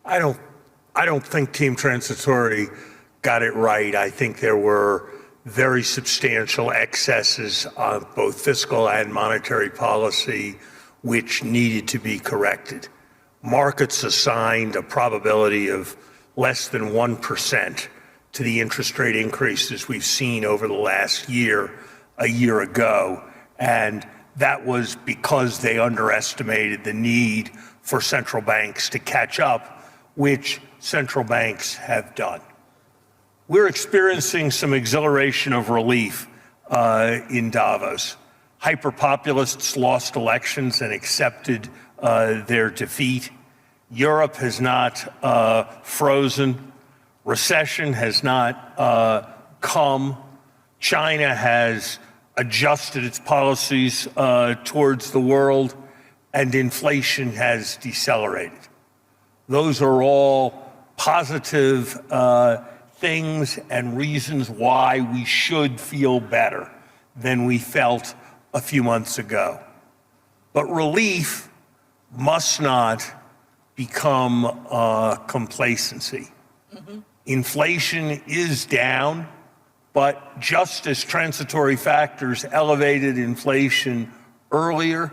I don't, I don't think Team Transitory got it right. I think there were very substantial excesses on both fiscal and monetary policy, which needed to be corrected. Markets assigned a probability of less than 1% to the interest rate increases we've seen over the last year, a year ago. And that was because they underestimated the need for central banks to catch up, which central banks have done. We're experiencing some exhilaration of relief in Davos. Hyper-populists lost elections and accepted their defeat. Europe has not frozen. Recession has not come. China has adjusted its policies towards the world, and inflation has decelerated. Those are all positive things and reasons why we should feel better than we felt a few months ago. But relief must not become complacency. Inflation is down, but just as transitory factors elevated inflation earlier,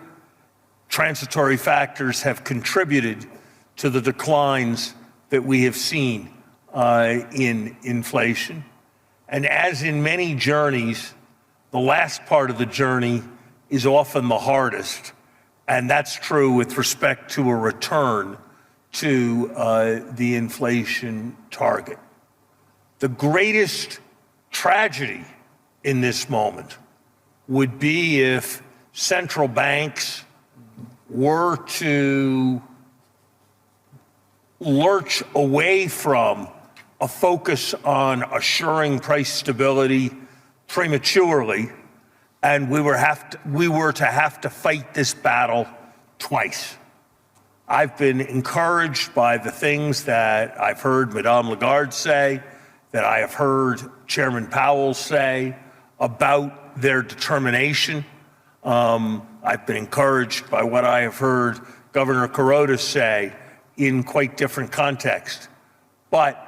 transitory factors have contributed to the declines that we have seen in inflation. And as in many journeys, the last part of the journey is often the hardest. And that's true with respect to a return to the inflation target. The greatest tragedy in this moment would be if central banks were to lurch away from a focus on assuring price stability prematurely, and we were to have to fight this battle twice. I've been encouraged by the things that I've heard Madame Lagarde say, that I have heard Chairman Powell say about their determination. I've been encouraged by what I have heard Governor Kuroda say in quite different context. But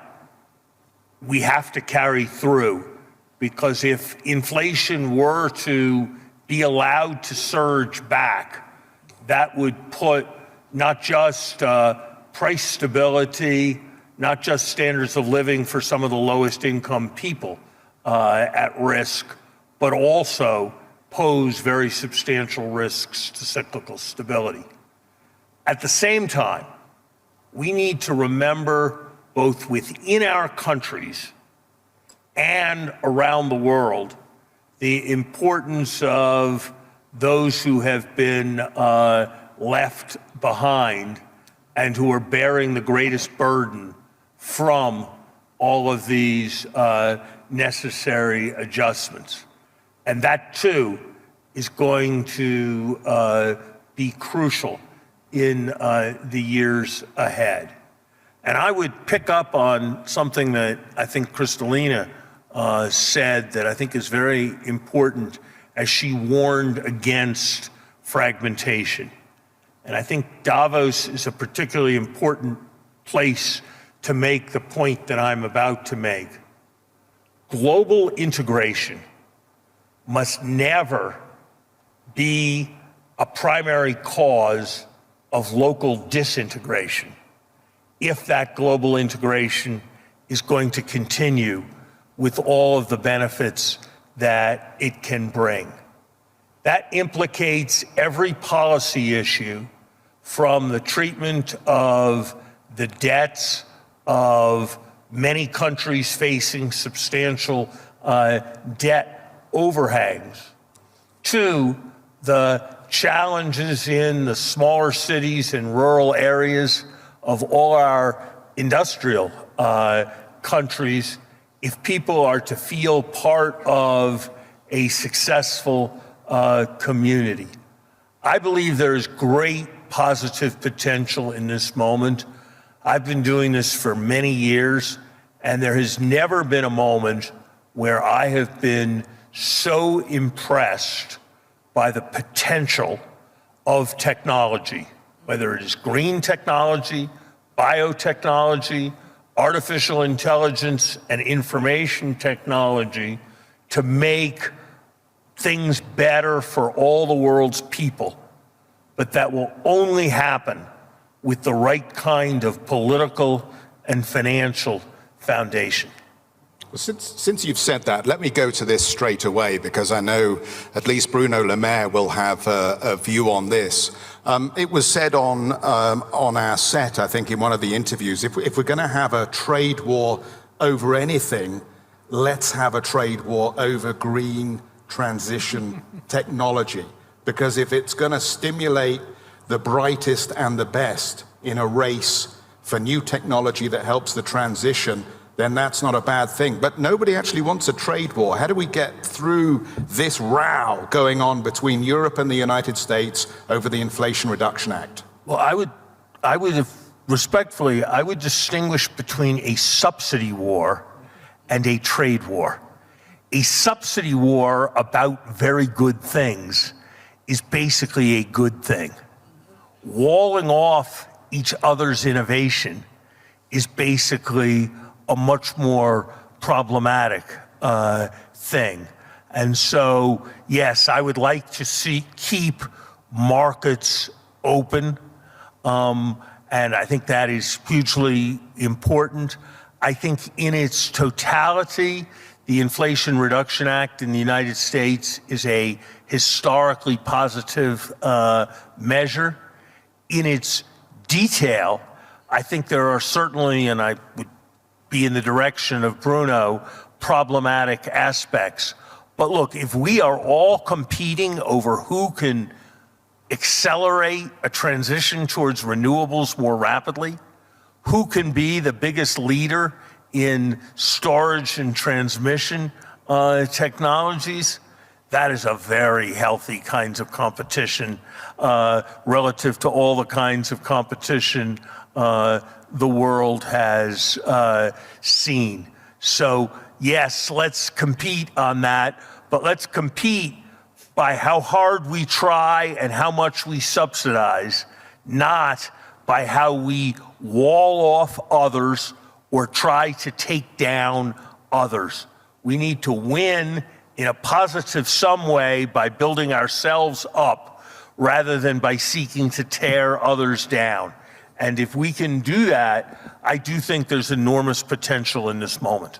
we have to carry through, because if inflation were to be allowed to surge back, that would put not just price stability, not just standards of living for some of the lowest income people at risk, but also pose very substantial risks to cyclical stability. At the same time, we need to remember, both within our countries and around the world, the importance of those who have been left behind and who are bearing the greatest burden from all of these necessary adjustments. And that too is going to be crucial in the years ahead. And I would pick up on something that I think Kristalina said that I think is very important, as she warned against fragmentation. And I think Davos is a particularly important place to make the point that I'm about to make. Global integration must never be a primary cause of local disintegration, if that global integration is going to continue with all of the benefits that it can bring. That implicates every policy issue, from the treatment of the debts of many countries facing substantial debt overhangs, to the challenges in the smaller cities and rural areas of all our industrial countries, if people are to feel part of a successful community. I believe there is great positive potential in this moment. I've been doing this for many years, and there has never been a moment where I have been so impressed by the potential of technology, whether it is green technology, biotechnology, artificial intelligence, and information technology to make things better for all the world's people. But that will only happen with the right kind of political and financial foundation. Well, since you've said that, let me go to this straight away, because I know at least Bruno Le Maire will have a view on this. It was said on our set, I think, in one of the interviews, if we're going to have a trade war over anything, let's have a trade war over green transition technology. Because if it's going to stimulate the brightest and the best in a race for new technology that helps the transition, then that's not a bad thing. But nobody actually wants a trade war. How do we get through this row going on between Europe and the United States over the Inflation Reduction Act? Well, I would respectfully, I would distinguish between a subsidy war and a trade war. A subsidy war about very good things is basically a good thing. Walling off each other's innovation is basically a much more problematic thing. And so, yes, I would like to keep markets open, and I think that is hugely important. I think in its totality, the Inflation Reduction Act in the United States is a historically positive measure. In its detail, I think there are certainly, and I would be in the direction of Bruno, problematic aspects. But look, if we are all competing over who can accelerate a transition towards renewables more rapidly, who can be the biggest leader in storage and transmission technologies, that is a very healthy kinds of competition relative to all the kinds of competition the world has seen. So yes, let's compete on that, but let's compete by how hard we try and how much we subsidize, not by how we wall off others or try to take down others. We need to win in a positive some way by building ourselves up rather than by seeking to tear others down. And if we can do that, I do think there's enormous potential in this moment.